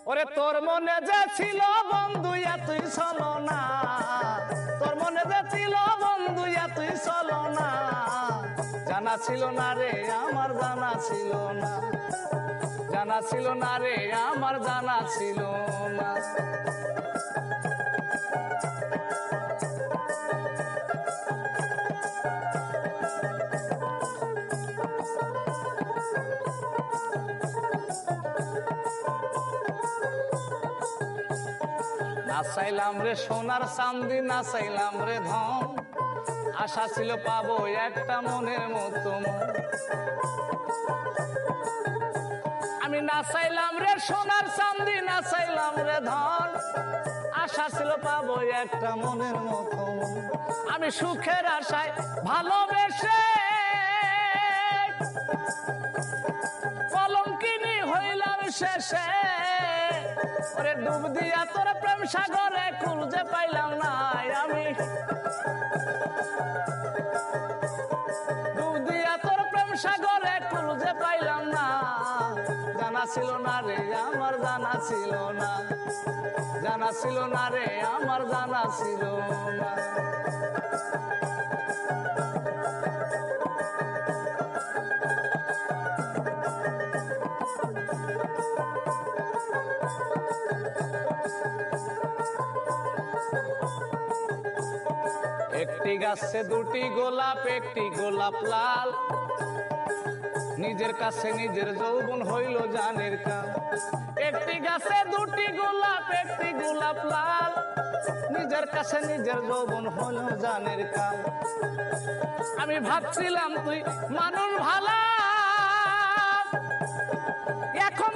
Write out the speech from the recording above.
ওরে তোর মনে যে ছিল বন্ধু তুই চলো না, তোর মনে যে ছিল বন্ধু তুই চলো না, জানা ছিল না রে আমার জানা ছিল না, জানা ছিল না রে আমার জানা ছিল না। নাচাইলাম রে সোনার চাঁদি, নাচাইলাম রে ধন, আশা ছিল পাবো একটা মনের মতো মন। আমি নাচাইলাম রে সোনার চাঁদি, নাচাইলাম রে ধন, আশা ছিল পাবো একটা মনের মতো মন। আমি সুখের আশায় ভালোবেসে কলঙ্কিনী হইলাম শেষে, ওরে ডুব দিয়া তোর প্রেম সাগরে কুল যে পাইলাম না আমি, ডুব দিয়া তোর প্রেম সাগরে কুল যে পাইলাম না, জানা ছিল না রে আমার জানা ছিল না, জানা ছিল না রে আমার জানা ছিল না। একটি গাছে দুটি গোলাপ, একটি গোলাপ লাল, নিজের কাছে নিজের যৌবন হইল জানের কাল। একটি গাছে দুটি গোলাপ, একটি গোলাপ লাল, নিজের কাছে নিজের যৌবন হইল জানের কাল। আমি ভাবছিলাম তুই মানুষ ভালা, এখন